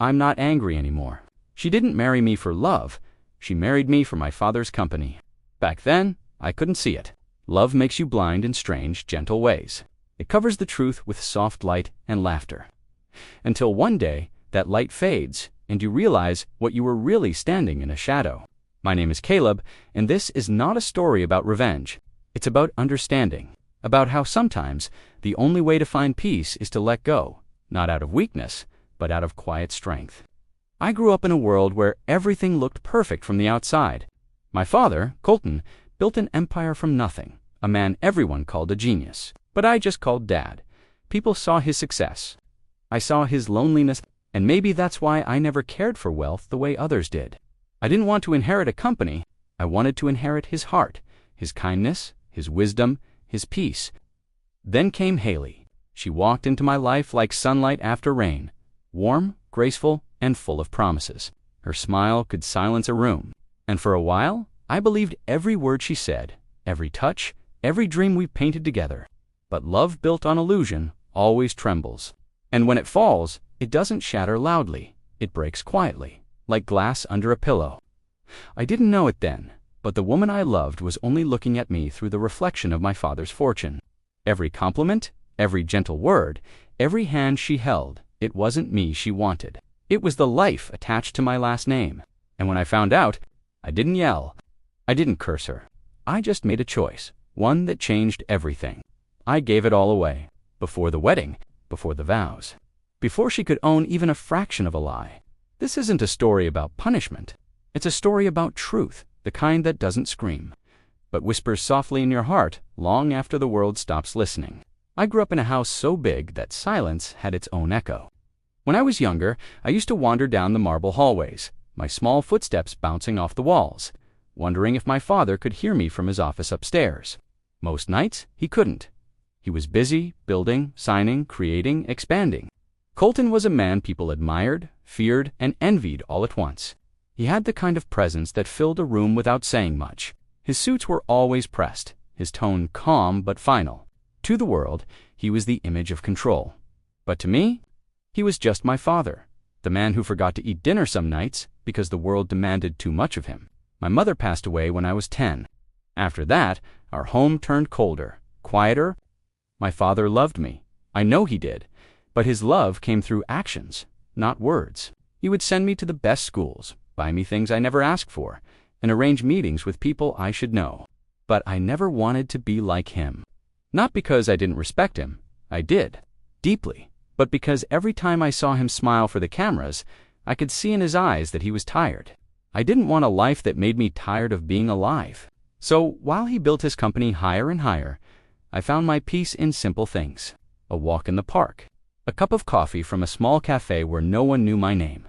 I'm not angry anymore. She didn't marry me for love. She married me for my father's company. Back then, I couldn't see it. Love makes you blind in strange, gentle ways. It covers the truth with soft light and laughter. Until one day, that light fades, and you realize what you were really standing in a shadow. My name is Caleb, and this is not a story about revenge. It's about understanding, about how sometimes the only way to find peace is to let go, not out of weakness, but out of quiet strength. I grew up in a world where everything looked perfect from the outside. My father, Colton, built an empire from nothing, a man everyone called a genius, but I just called Dad. People saw his success. I saw his loneliness, and maybe that's why I never cared for wealth the way others did. I didn't want to inherit a company. I wanted to inherit his heart, his kindness, his wisdom, his peace. Then came Haley. She walked into my life like sunlight after rain, warm, graceful, and full of promises. Her smile could silence a room, and for a while, I believed every word she said, every touch, every dream we painted together. But love built on illusion always trembles. And when it falls, it doesn't shatter loudly. It breaks quietly, like glass under a pillow. I didn't know it then, but the woman I loved was only looking at me through the reflection of my father's fortune. Every compliment, every gentle word, every hand she held, it wasn't me she wanted. It was the life attached to my last name. And when I found out, I didn't yell. I didn't curse her. I just made a choice, one that changed everything. I gave it all away, before the wedding, before the vows, before she could own even a fraction of a lie. This isn't a story about punishment. It's a story about truth, the kind that doesn't scream, but whispers softly in your heart long after the world stops listening. I grew up in a house so big that silence had its own echo. When I was younger, I used to wander down the marble hallways, my small footsteps bouncing off the walls, wondering if my father could hear me from his office upstairs. Most nights, he couldn't. He was busy, building, signing, creating, expanding. Colton was a man people admired, feared, and envied all at once. He had the kind of presence that filled a room without saying much. His suits were always pressed, his tone calm but final. To the world, he was the image of control. But to me, he was just my father, the man who forgot to eat dinner some nights because the world demanded too much of him. My mother passed away when I was 10. After that, our home turned colder, quieter. My father loved me. I know he did. But his love came through actions, not words. He would send me to the best schools, buy me things I never asked for, and arrange meetings with people I should know. But I never wanted to be like him. Not because I didn't respect him. I did, deeply. But because every time I saw him smile for the cameras, I could see in his eyes that he was tired. I didn't want a life that made me tired of being alive. So while he built his company higher and higher, I found my peace in simple things. A walk in the park. A cup of coffee from a small cafe where no one knew my name.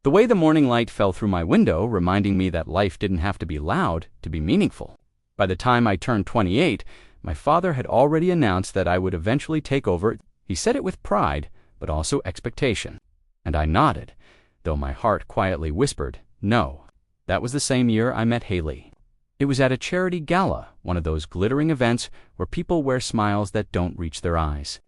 The way the morning light fell through my window, reminding me that life didn't have to be loud to be meaningful. By the time I turned 28, my father had already announced that I would eventually take over. He said it with pride, but also expectation. And I nodded, though my heart quietly whispered, no. That was the same year I met Haley. It was at a charity gala, one of those glittering events where people wear smiles that don't reach their eyes.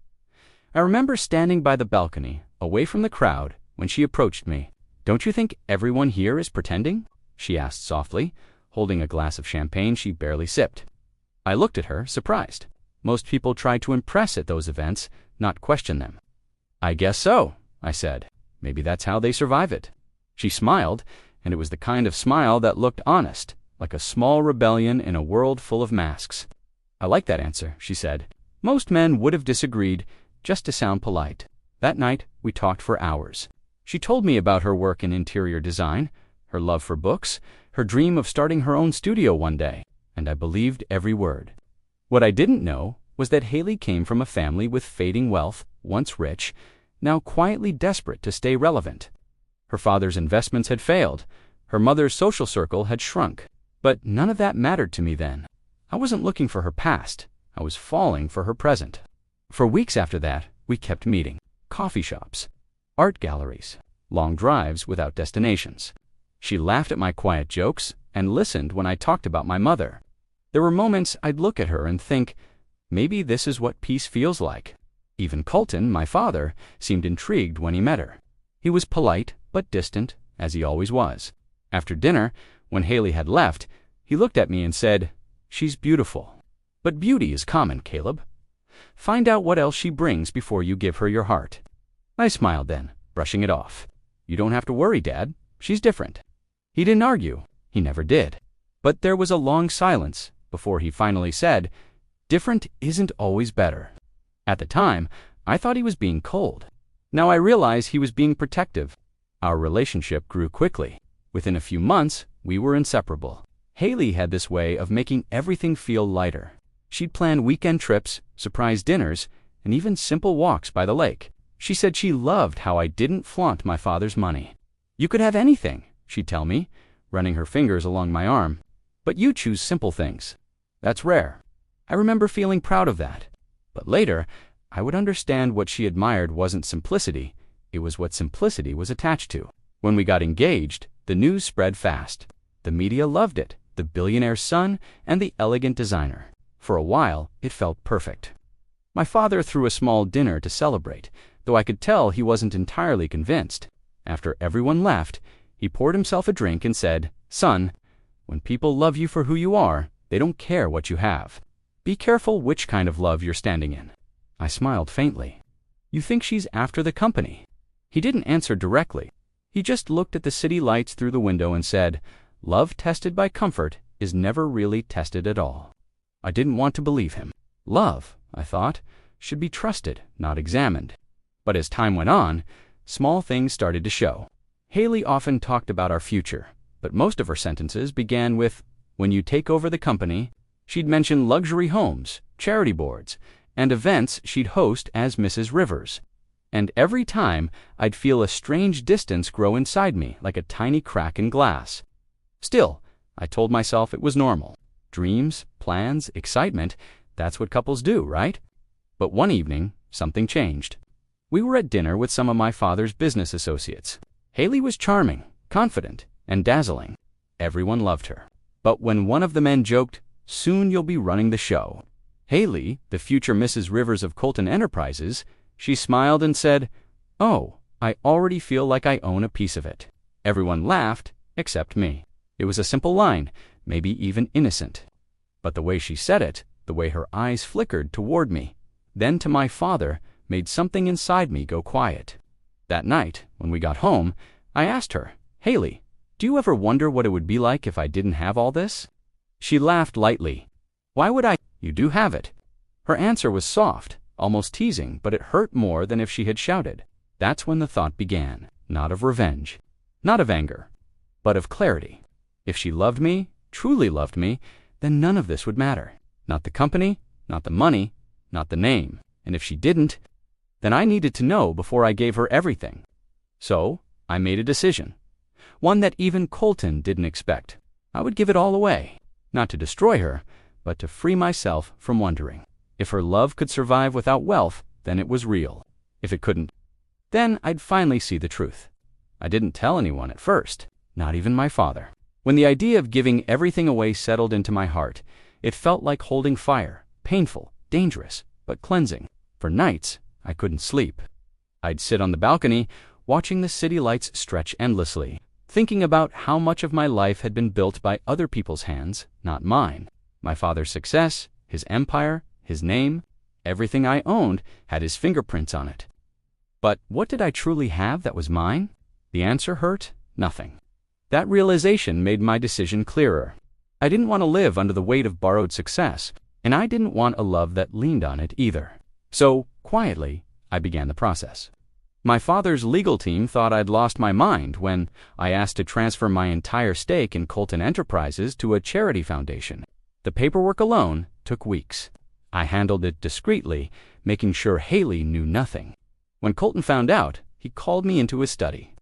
I remember standing by the balcony, away from the crowd, when she approached me. "Don't you think everyone here is pretending?" she asked softly, holding a glass of champagne she barely sipped. I looked at her, surprised. Most people try to impress at those events, not question them. "I guess so," I said. "Maybe that's how they survive it." She smiled, and it was the kind of smile that looked honest, like a small rebellion in a world full of masks. "I like that answer," she said. Most men would have disagreed, just to sound polite. That night, we talked for hours. She told me about her work in interior design, her love for books, her dream of starting her own studio one day, and I believed every word. What I didn't know was that Haley came from a family with fading wealth, once rich, now quietly desperate to stay relevant. Her father's investments had failed. Her mother's social circle had shrunk. But none of that mattered to me then. I wasn't looking for her past. I was falling for her present. For weeks after that, we kept meeting. Coffee shops, art galleries, long drives without destinations. She laughed at my quiet jokes and listened when I talked about my mother. There were moments I'd look at her and think, maybe this is what peace feels like. Even Colton, my father, seemed intrigued when he met her. He was polite but distant, as he always was. After dinner, when Haley had left, he looked at me and said, "She's beautiful. But beauty is common, Caleb. Find out what else she brings before you give her your heart." I smiled then, brushing it off. "You don't have to worry, Dad. She's different." He didn't argue. He never did. But there was a long silence before he finally said, "Different isn't always better." At the time, I thought he was being cold. Now I realize he was being protective. Our relationship grew quickly. Within a few months, we were inseparable. Haley had this way of making everything feel lighter. She'd plan weekend trips, surprise dinners, and even simple walks by the lake. She said she loved how I didn't flaunt my father's money. "You could have anything," she'd tell me, running her fingers along my arm, "but you choose simple things. That's rare." I remember feeling proud of that. But later, I would understand what she admired wasn't simplicity, it was what simplicity was attached to. When we got engaged, the news spread fast. The media loved it, the billionaire's son and the elegant designer. For a while, it felt perfect. My father threw a small dinner to celebrate, though I could tell he wasn't entirely convinced. After everyone left, he poured himself a drink and said, "Son, when people love you for who you are, they don't care what you have. Be careful which kind of love you're standing in." I smiled faintly. "You think she's after the company?" He didn't answer directly. He just looked at the city lights through the window and said, "Love tested by comfort is never really tested at all." I didn't want to believe him. Love, I thought, should be trusted, not examined. But as time went on, small things started to show. Haley often talked about our future, but most of her sentences began with, "When you take over the company." She'd mention luxury homes, charity boards, and events she'd host as Mrs. Rivers. And every time, I'd feel a strange distance grow inside me, like a tiny crack in glass. Still, I told myself it was normal. Dreams, plans, excitement, that's what couples do, right? But one evening, something changed. We were at dinner with some of my father's business associates. Haley was charming, confident, and dazzling. Everyone loved her. But when one of the men joked, "Soon you'll be running the show," Haley, the future Mrs. Rivers of Colton Enterprises, she smiled and said, "Oh, I already feel like I own a piece of it." Everyone laughed, except me. It was a simple line, maybe even innocent. But the way she said it, the way her eyes flickered toward me, then to my father, made something inside me go quiet. That night, when we got home, I asked her, "Haley, do you ever wonder what it would be like if I didn't have all this?" She laughed lightly. "Why would I? You do have it." Her answer was soft, almost teasing, but it hurt more than if she had shouted. That's when the thought began, not of revenge, not of anger, but of clarity. If she loved me, truly loved me, then none of this would matter. Not the company, not the money, not the name. And if she didn't, then I needed to know before I gave her everything. So, I made a decision. One that even Colton didn't expect. I would give it all away. Not to destroy her, but to free myself from wondering. If her love could survive without wealth, then it was real. If it couldn't, then I'd finally see the truth. I didn't tell anyone at first, not even my father. When the idea of giving everything away settled into my heart, it felt like holding fire, painful, dangerous, but cleansing. For nights, I couldn't sleep. I'd sit on the balcony, watching the city lights stretch endlessly, thinking about how much of my life had been built by other people's hands, not mine. My father's success, his empire, his name, everything I owned had his fingerprints on it. But what did I truly have that was mine? The answer hurt, nothing. That realization made my decision clearer. I didn't want to live under the weight of borrowed success, and I didn't want a love that leaned on it either. So, quietly, I began the process. My father's legal team thought I'd lost my mind when I asked to transfer my entire stake in Colton Enterprises to a charity foundation. The paperwork alone took weeks. I handled it discreetly, making sure Haley knew nothing. When Colton found out, he called me into his study.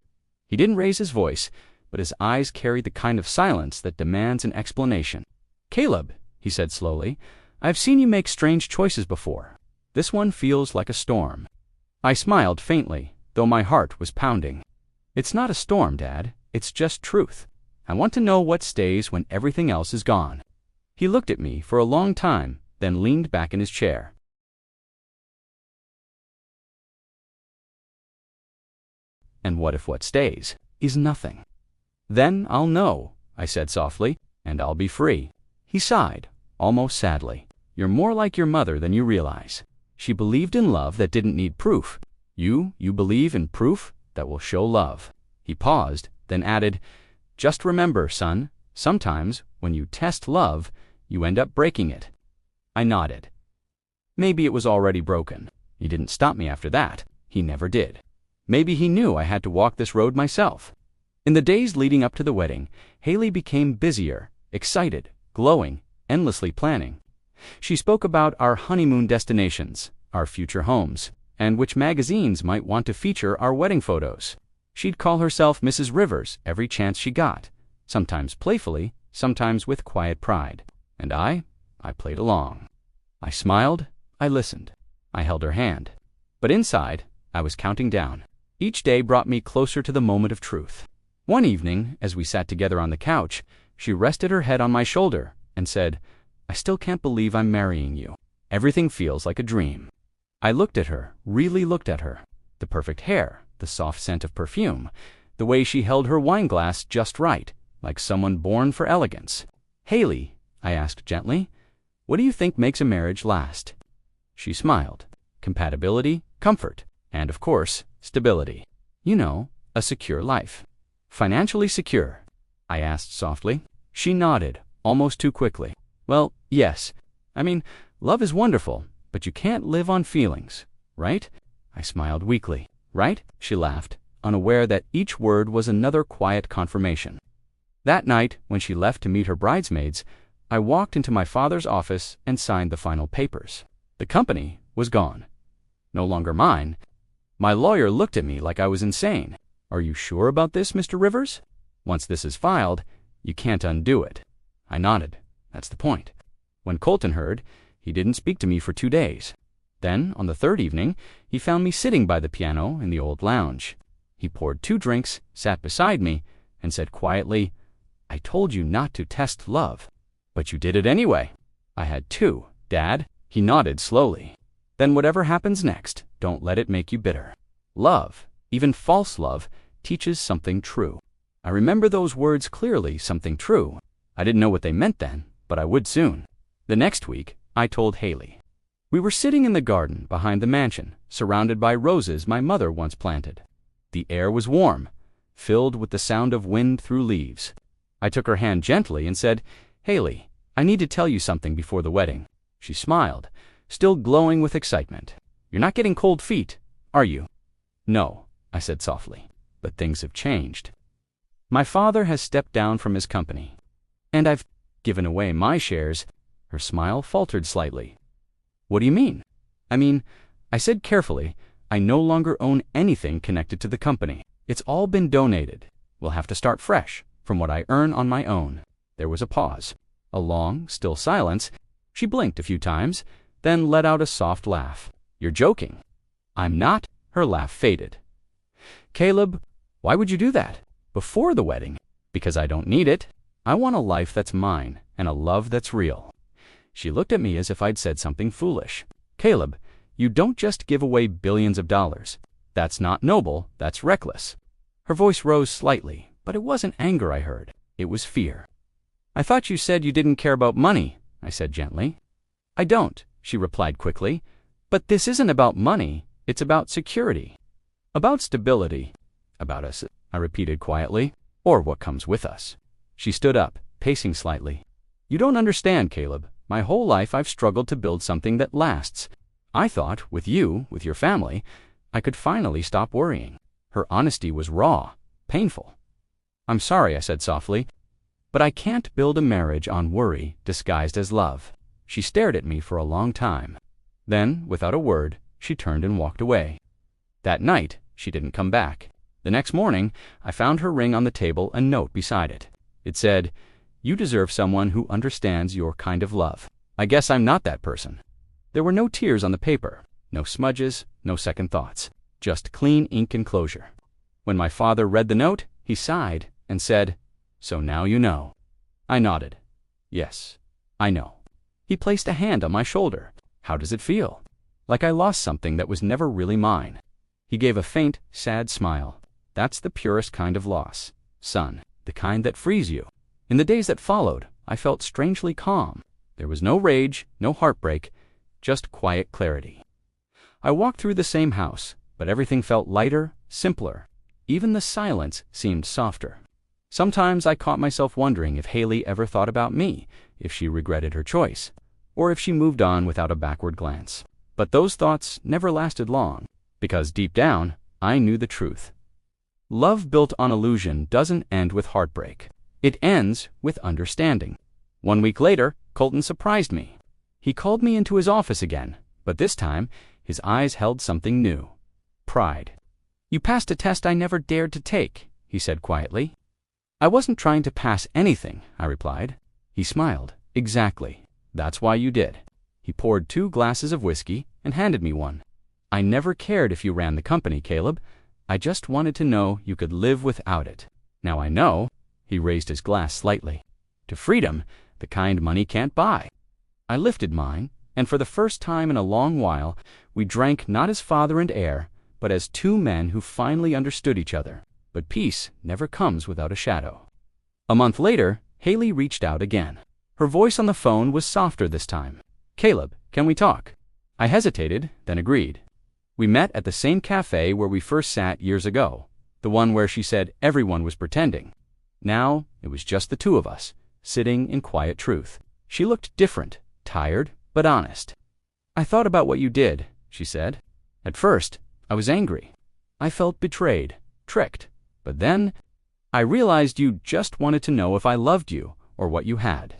He didn't raise his voice, but his eyes carried the kind of silence that demands an explanation. "Caleb," he said slowly, "I've seen you make strange choices before. This one feels like a storm." I smiled faintly, though my heart was pounding. "It's not a storm, Dad. It's just truth. I want to know what stays when everything else is gone." He looked at me for a long time, then leaned back in his chair. And what if what stays is nothing? Then I'll know, I said softly, and I'll be free. He sighed, almost sadly. You're more like your mother than you realize. She believed in love that didn't need proof. You believe in proof that will show love. He paused, then added, just remember, son, sometimes when you test love, you end up breaking it. I nodded. Maybe it was already broken. He didn't stop me after that. He never did. Maybe he knew I had to walk this road myself. In the days leading up to the wedding, Haley became busier, excited, glowing, endlessly planning. She spoke about our honeymoon destinations, our future homes, and which magazines might want to feature our wedding photos. She'd call herself Mrs. Rivers every chance she got, sometimes playfully, sometimes with quiet pride. And I played along. I smiled, I listened, I held her hand. But inside, I was counting down. Each day brought me closer to the moment of truth. One evening, as we sat together on the couch, she rested her head on my shoulder and said, I still can't believe I'm marrying you. Everything feels like a dream. I looked at her, really looked at her. The perfect hair, the soft scent of perfume, the way she held her wine glass just right, like someone born for elegance. Haley, I asked gently, what do you think makes a marriage last? She smiled. Compatibility, comfort, and of course, stability. You know, a secure life. Financially secure? I asked softly. She nodded, almost too quickly. Well, yes. I mean, love is wonderful, but you can't live on feelings, right? I smiled weakly. Right? She laughed, unaware that each word was another quiet confirmation. That night, when she left to meet her bridesmaids, I walked into my father's office and signed the final papers. The company was gone. No longer mine. My lawyer looked at me like I was insane. Are you sure about this, Mr. Rivers? Once this is filed, you can't undo it. I nodded. That's the point. When Colton heard, he didn't speak to me for 2 days. Then, on the third evening, he found me sitting by the piano in the old lounge. He poured 2 drinks, sat beside me, and said quietly, I told you not to test love. But you did it anyway. I had 2, Dad. He nodded slowly. Then whatever happens next, don't let it make you bitter. Love, even false love, teaches something true. I remember those words clearly, something true. I didn't know what they meant then, but I would soon. The next week, I told Haley. We were sitting in the garden behind the mansion, surrounded by roses my mother once planted. The air was warm, filled with the sound of wind through leaves. I took her hand gently and said, Haley, I need to tell you something before the wedding. She smiled, still glowing with excitement. You're not getting cold feet, are you? No, I said softly, but things have changed. My father has stepped down from his company, and I've given away my shares. Her smile faltered slightly. What do you mean? I said carefully, I no longer own anything connected to the company. It's all been donated. We'll have to start fresh, from what I earn on my own. There was a pause, a long, still silence. She blinked a few times, then let out a soft laugh. You're joking. I'm not. Her laugh faded. Caleb, why would you do that? Before the wedding? Because I don't need it. I want a life that's mine, and a love that's real. She looked at me as if I'd said something foolish. Caleb, you don't just give away billions of dollars. That's not noble, that's reckless. Her voice rose slightly, but it wasn't anger I heard. It was fear. I thought you said you didn't care about money, I said gently. I don't, she replied quickly. But this isn't about money, it's about security. About stability. About us, I repeated quietly. Or what comes with us. She stood up, pacing slightly. You don't understand, Caleb. My whole life I've struggled to build something that lasts. I thought, with you, with your family, I could finally stop worrying. Her honesty was raw, painful. I'm sorry, I said softly, but I can't build a marriage on worry disguised as love. She stared at me for a long time. Then, without a word, she turned and walked away. That night, she didn't come back. The next morning, I found her ring on the table, a note beside it. It said, You deserve someone who understands your kind of love. I guess I'm not that person. There were no tears on the paper, no smudges, no second thoughts, just clean ink and closure. When my father read the note, he sighed and said, So now you know. I nodded. Yes, I know. He placed a hand on my shoulder. How does it feel? Like I lost something that was never really mine. He gave a faint, sad smile. That's the purest kind of loss, son, the kind that frees you. In the days that followed, I felt strangely calm. There was no rage, no heartbreak, just quiet clarity. I walked through the same house, but everything felt lighter, simpler. Even the silence seemed softer. Sometimes I caught myself wondering if Haley ever thought about me, if she regretted her choice, or if she moved on without a backward glance. But those thoughts never lasted long, because deep down, I knew the truth. Love built on illusion doesn't end with heartbreak. It ends with understanding. 1 week later, Colton surprised me. He called me into his office again, but this time, his eyes held something new. Pride. "You passed a test I never dared to take," he said quietly. "I wasn't trying to pass anything," I replied. He smiled. "Exactly. That's why you did." He poured 2 glasses of whiskey and handed me one. "I never cared if you ran the company, Caleb. I just wanted to know you could live without it. Now I know," he raised his glass slightly, "to freedom, the kind money can't buy." I lifted mine, and for the first time in a long while, we drank not as father and heir, but as 2 men who finally understood each other. But peace never comes without a shadow. A month later, Haley reached out again. Her voice on the phone was softer this time. "Caleb, can we talk?" I hesitated, then agreed. We met at the same cafe where we first sat years ago, the one where she said everyone was pretending. Now, it was just the 2 of us, sitting in quiet truth. She looked different, tired, but honest. "I thought about what you did," she said. "At first, I was angry. I felt betrayed, tricked. But then, I realized you just wanted to know if I loved you or what you had."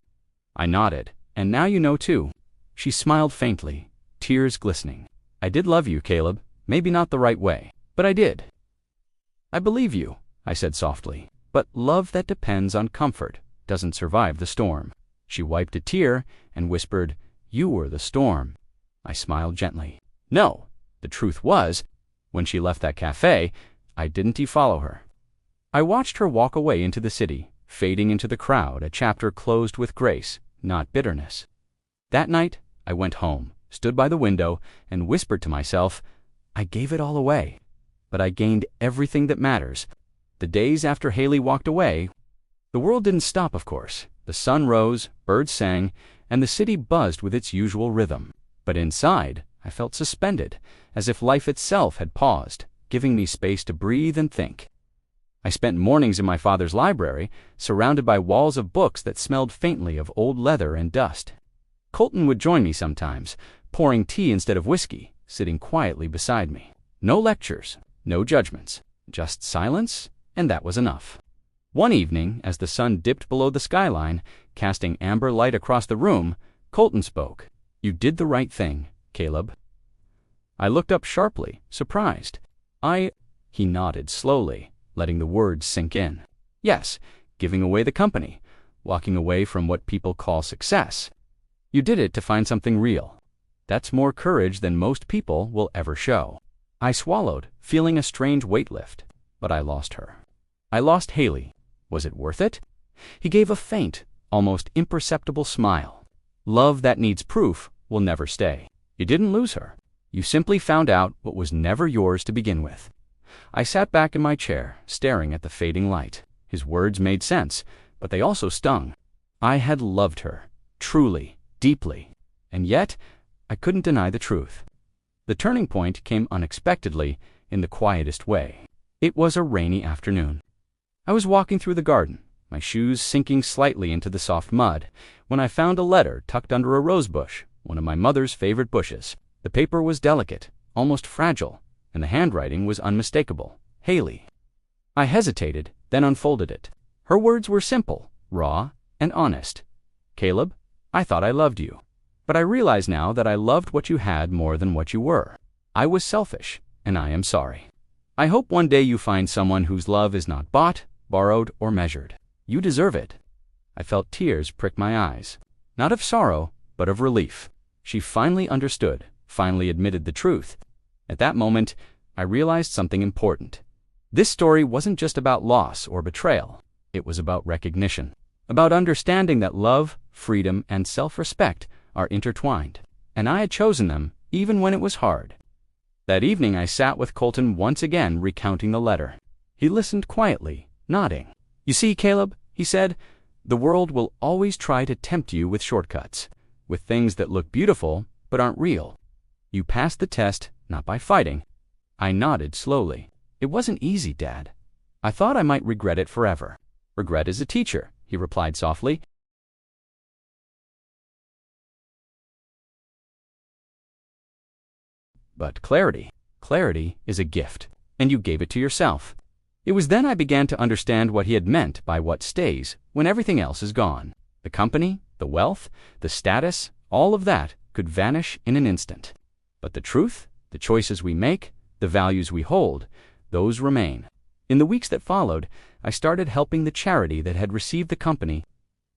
I nodded. "And now you know too." She smiled faintly, tears glistening. "I did love you, Caleb. Maybe not the right way, but I did." "I believe you," I said softly. "But love that depends on comfort doesn't survive the storm." She wiped a tear and whispered, "You were the storm." I smiled gently. No, the truth was, when she left that cafe, I didn't follow her. I watched her walk away into the city, fading into the crowd, a chapter closed with grace, not bitterness. That night, I went home, stood by the window, and whispered to myself, I gave it all away, but I gained everything that matters. The days after Haley walked away, the world didn't stop, of course. The sun rose, birds sang, and the city buzzed with its usual rhythm. But inside, I felt suspended, as if life itself had paused, giving me space to breathe and think. I spent mornings in my father's library, surrounded by walls of books that smelled faintly of old leather and dust. Colton would join me sometimes, pouring tea instead of whiskey, sitting quietly beside me. No lectures, no judgments, just silence, and that was enough. One evening, as the sun dipped below the skyline, casting amber light across the room, Colton spoke. "You did the right thing, Caleb." I looked up sharply, surprised. He nodded slowly, letting the words sink in. "Yes, giving away the company, walking away from what people call success. You did it to find something real. That's more courage than most people will ever show." I swallowed, feeling a strange weight lift, but I lost her. I lost Haley. Was it worth it? He gave a faint, almost imperceptible smile. Love that needs proof will never stay. You didn't lose her. You simply found out what was never yours to begin with. I sat back in my chair, staring at the fading light. His words made sense, but they also stung. I had loved her, truly, deeply, and yet I couldn't deny the truth. The turning point came unexpectedly, in the quietest way. It was a rainy afternoon. I was walking through the garden, my shoes sinking slightly into the soft mud, when I found a letter tucked under a rose bush, one of my mother's favorite bushes. The paper was delicate, almost fragile, and the handwriting was unmistakable. Haley. I hesitated, then unfolded it. Her words were simple, raw, and honest. "Caleb, I thought I loved you, but I realize now that I loved what you had more than what you were. I was selfish, and I am sorry. I hope one day you find someone whose love is not bought, borrowed, or measured. You deserve it." I felt tears prick my eyes, not of sorrow, but of relief. She finally understood, finally admitted the truth. At that moment, I realized something important. This story wasn't just about loss or betrayal. It was about recognition, about understanding that love, freedom, and self-respect are intertwined, and I had chosen them even when it was hard. That evening I sat with Colton once again recounting the letter. He listened quietly, nodding. "You see, Caleb," he said, "the world will always try to tempt you with shortcuts, with things that look beautiful but aren't real. You passed the test not by fighting." I nodded slowly. "It wasn't easy, Dad. I thought I might regret it forever." "Regret is a teacher," he replied softly. "But clarity is a gift, and you gave it to yourself." It was then I began to understand what he had meant by what stays when everything else is gone. The company, the wealth, the status, all of that could vanish in an instant. But the truth, the choices we make, the values we hold, those remain. In the weeks that followed, I started helping the charity that had received the company.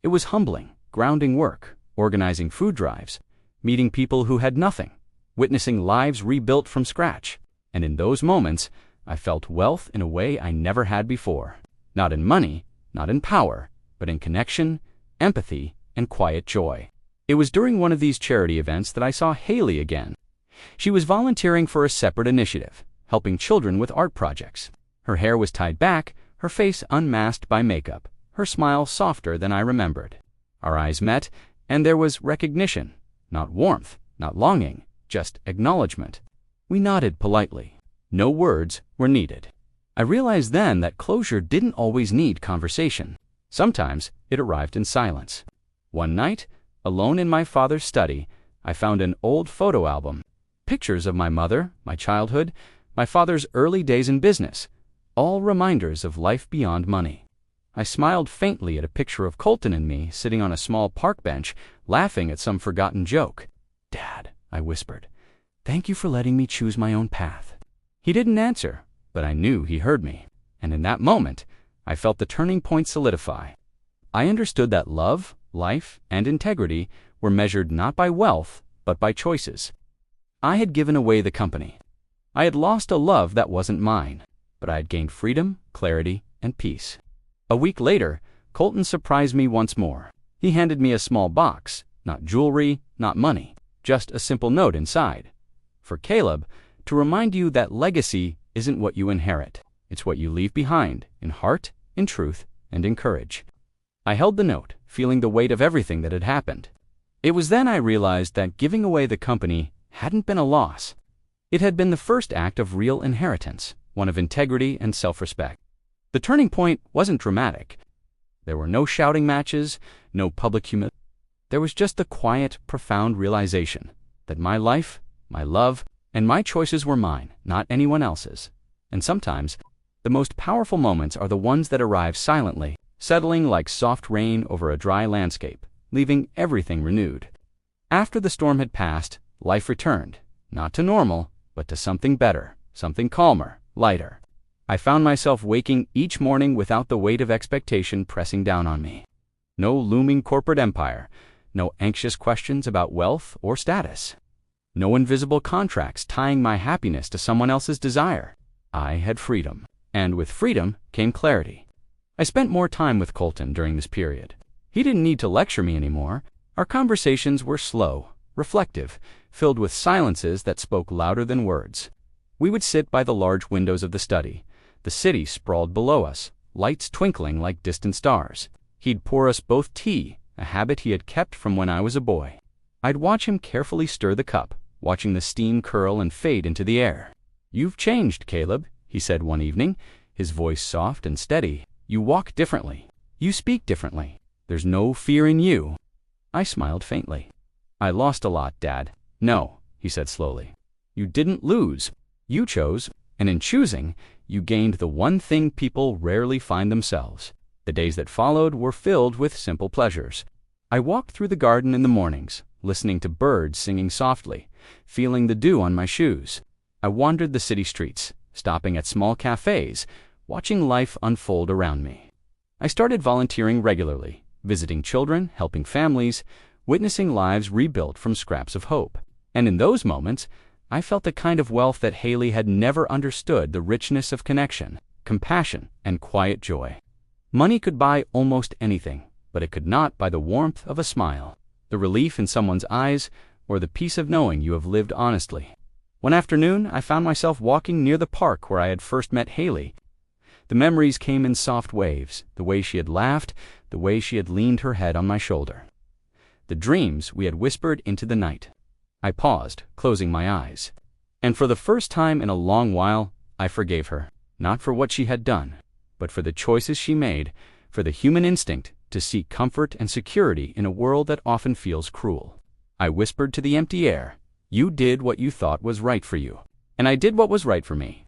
It was humbling, grounding work, organizing food drives, meeting people who had nothing, witnessing lives rebuilt from scratch. And in those moments, I felt wealth in a way I never had before. Not in money, not in power, but in connection, empathy, and quiet joy. It was during one of these charity events that I saw Haley again. She was volunteering for a separate initiative, helping children with art projects. Her hair was tied back, her face unmasked by makeup, her smile softer than I remembered. Our eyes met, and there was recognition, not warmth, not longing, just acknowledgement. We nodded politely. No words were needed. I realized then that closure didn't always need conversation. Sometimes it arrived in silence. One night, alone in my father's study, I found an old photo album. Pictures of my mother, my childhood, my father's early days in business, all reminders of life beyond money. I smiled faintly at a picture of Colton and me sitting on a small park bench, laughing at some forgotten joke. "Dad," I whispered, "thank you for letting me choose my own path." He didn't answer, but I knew he heard me. And in that moment, I felt the turning point solidify. I understood that love, life, and integrity were measured not by wealth, but by choices. I had given away the company. I had lost a love that wasn't mine, but I had gained freedom, clarity, and peace. A week later, Colton surprised me once more. He handed me a small box, not jewelry, not money, just a simple note inside. "For Caleb, to remind you that legacy isn't what you inherit. It's what you leave behind, in heart, in truth, and in courage." I held the note, feeling the weight of everything that had happened. It was then I realized that giving away the company hadn't been a loss. It had been the first act of real inheritance, one of integrity and self-respect. The turning point wasn't dramatic. There were no shouting matches, no public humiliation. There was just the quiet, profound realization that my life, my love, and my choices were mine, not anyone else's. And sometimes, the most powerful moments are the ones that arrive silently, settling like soft rain over a dry landscape, leaving everything renewed. After the storm had passed, life returned, not to normal, but to something better, something calmer, lighter. I found myself waking each morning without the weight of expectation pressing down on me. No looming corporate empire, no anxious questions about wealth or status. No invisible contracts tying my happiness to someone else's desire. I had freedom, and with freedom came clarity. I spent more time with Colton during this period. He didn't need to lecture me anymore. Our conversations were slow, reflective, filled with silences that spoke louder than words. We would sit by the large windows of the study. The city sprawled below us, lights twinkling like distant stars. He'd pour us both tea, a habit he had kept from when I was a boy. I'd watch him carefully stir the cup, watching the steam curl and fade into the air. "You've changed, Caleb," he said one evening, his voice soft and steady. "You walk differently. You speak differently. There's no fear in you." I smiled faintly. "I lost a lot, Dad." "No," he said slowly. "You didn't lose. You chose, and in choosing, you gained the one thing people rarely find themselves." The days that followed were filled with simple pleasures. I walked through the garden in the mornings, listening to birds singing softly, feeling the dew on my shoes. I wandered the city streets, stopping at small cafes, watching life unfold around me. I started volunteering regularly, visiting children, helping families, witnessing lives rebuilt from scraps of hope. And in those moments, I felt the kind of wealth that Haley had never understood, the richness of connection, compassion, and quiet joy. Money could buy almost anything, but it could not buy the warmth of a smile, the relief in someone's eyes, or the peace of knowing you have lived honestly. One afternoon, I found myself walking near the park where I had first met Haley. The memories came in soft waves, the way she had laughed, the way she had leaned her head on my shoulder. The dreams we had whispered into the night. I paused, closing my eyes. And for the first time in a long while, I forgave her, not for what she had done, but for the choices she made, for the human instinct to seek comfort and security in a world that often feels cruel. I whispered to the empty air, "You did what you thought was right for you, and I did what was right for me."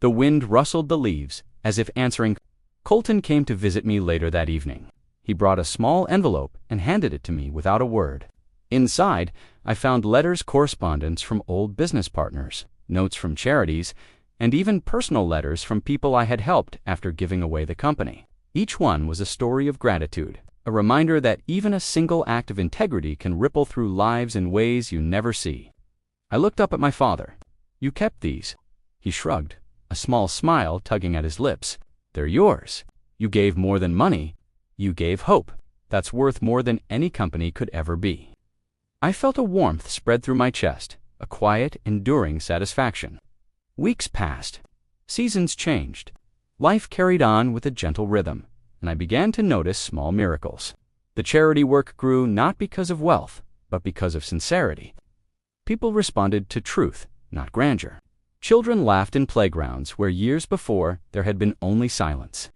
The wind rustled the leaves, as if answering. Colton came to visit me later that evening. He brought a small envelope and handed it to me without a word. Inside, I found letters, correspondence from old business partners, notes from charities, and even personal letters from people I had helped after giving away the company. Each one was a story of gratitude, a reminder that even a single act of integrity can ripple through lives in ways you never see. I looked up at my father. "You kept these?" He shrugged, a small smile tugging at his lips. "They're yours. You gave more than money. You gave hope. That's worth more than any company could ever be." I felt a warmth spread through my chest, a quiet, enduring satisfaction. Weeks passed. Seasons changed. Life carried on with a gentle rhythm, and I began to notice small miracles. The charity work grew not because of wealth, but because of sincerity. People responded to truth, not grandeur. Children laughed in playgrounds where years before there had been only silence.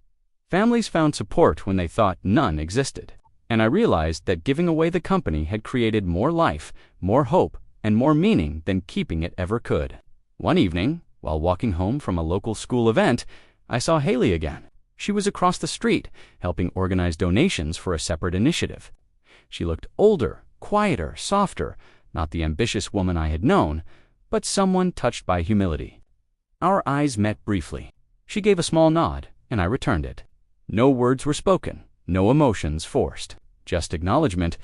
Families found support when they thought none existed. And I realized that giving away the company had created more life, more hope, and more meaning than keeping it ever could. One evening, while walking home from a local school event, I saw Haley again. She was across the street, helping organize donations for a separate initiative. She looked older, quieter, softer, not the ambitious woman I had known, but someone touched by humility. Our eyes met briefly. She gave a small nod, and I returned it. No words were spoken, no emotions forced, just acknowledgement.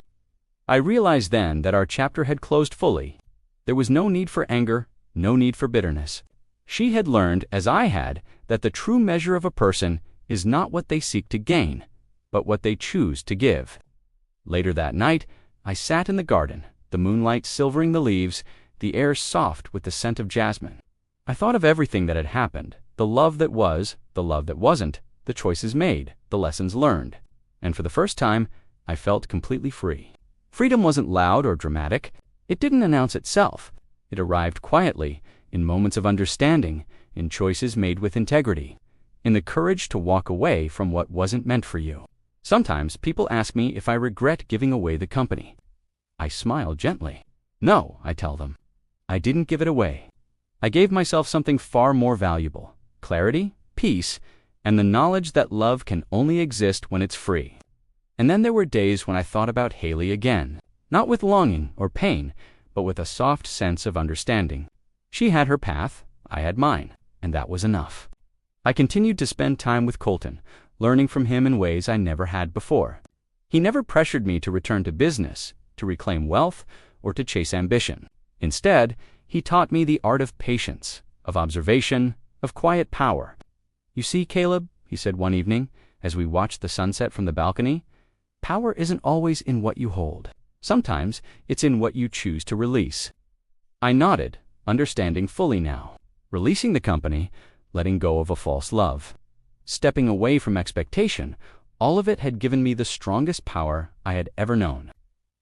I realized then that our chapter had closed fully. There was no need for anger, no need for bitterness. She had learned, as I had, that the true measure of a person is not what they seek to gain, but what they choose to give. Later that night, I sat in the garden, the moonlight silvering the leaves, the air soft with the scent of jasmine. I thought of everything that had happened, the love that was, the love that wasn't, the choices made, the lessons learned. And for the first time, I felt completely free. Freedom wasn't loud or dramatic. It didn't announce itself. It arrived quietly, in moments of understanding, in choices made with integrity, in the courage to walk away from what wasn't meant for you. Sometimes people ask me if I regret giving away the company. I smile gently. No, I tell them. I didn't give it away. I gave myself something far more valuable: clarity, peace, and the knowledge that love can only exist when it's free. And then there were days when I thought about Haley again, not with longing or pain, but with a soft sense of understanding. She had her path, I had mine, and that was enough. I continued to spend time with Colton, learning from him in ways I never had before. He never pressured me to return to business, to reclaim wealth, or to chase ambition. Instead, he taught me the art of patience, of observation, of quiet power. "You see, Caleb," he said one evening, as we watched the sunset from the balcony, "power isn't always in what you hold. Sometimes it's in what you choose to release." I nodded, understanding fully now. Releasing the company, letting go of a false love, stepping away from expectation, all of it had given me the strongest power I had ever known.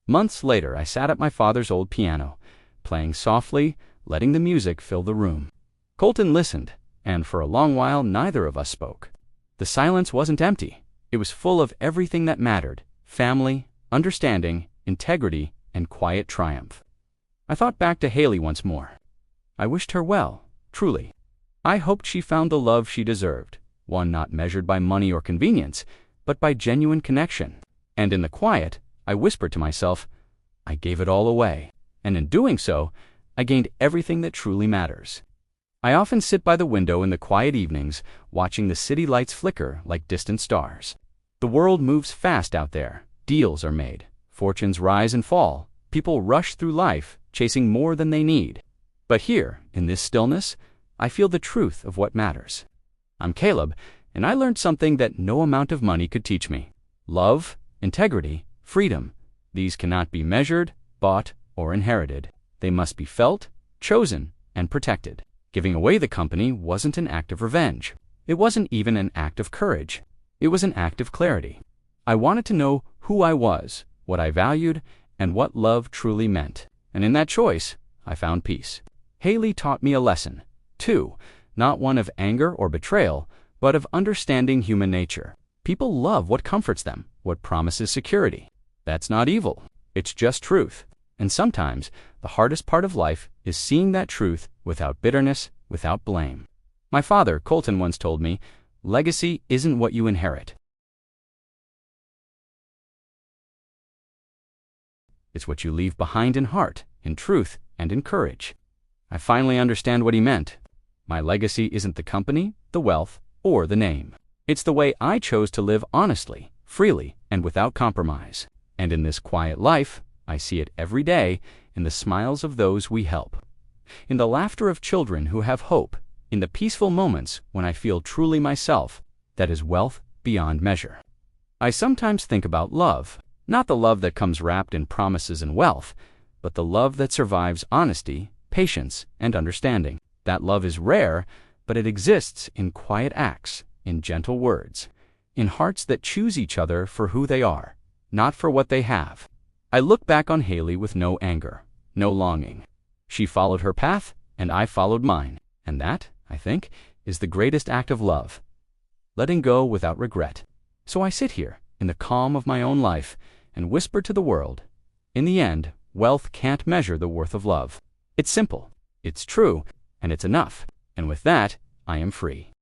Months later, I sat at my father's old piano, playing softly, letting the music fill the room. Colton listened, and for a long while neither of us spoke. The silence wasn't empty. It was full of everything that mattered: family, understanding, integrity, and quiet triumph. I thought back to Haley once more. I wished her well, truly. I hoped she found the love she deserved, one not measured by money or convenience, but by genuine connection. And in the quiet, I whispered to myself, I gave it all away, and in doing so, I gained everything that truly matters. I often sit by the window in the quiet evenings, watching the city lights flicker like distant stars. The world moves fast out there. Deals are made. Fortunes rise and fall. People rush through life, chasing more than they need. But here, in this stillness, I feel the truth of what matters. I'm Caleb, and I learned something that no amount of money could teach me. Love, integrity, freedom. These cannot be measured, bought, or inherited. They must be felt, chosen, and protected. Giving away the company wasn't an act of revenge. It wasn't even an act of courage. It was an act of clarity. I wanted to know who I was, what I valued, and what love truly meant. And in that choice, I found peace. Haley taught me a lesson, too, not one of anger or betrayal, but of understanding human nature. People love what comforts them, what promises security. That's not evil. It's just truth. And sometimes, the hardest part of life is seeing that truth without bitterness, without blame. My father, Colton, once told me, legacy isn't what you inherit. It's what you leave behind in heart, in truth, and in courage. I finally understand what he meant. My legacy isn't the company, the wealth, or the name. It's the way I chose to live honestly, freely, and without compromise. And in this quiet life, I see it every day in the smiles of those we help, in the laughter of children who have hope, in the peaceful moments when I feel truly myself. That is wealth beyond measure. I sometimes think about love, not the love that comes wrapped in promises and wealth, but the love that survives honesty, patience, and understanding. That love is rare, but it exists in quiet acts, in gentle words, in hearts that choose each other for who they are, not for what they have. I look back on Haley with no anger, no longing. She followed her path, and I followed mine. And that, I think, is the greatest act of love. Letting go without regret. So I sit here, in the calm of my own life, and whisper to the world, in the end, wealth can't measure the worth of love. It's simple, it's true, and it's enough. And with that, I am free.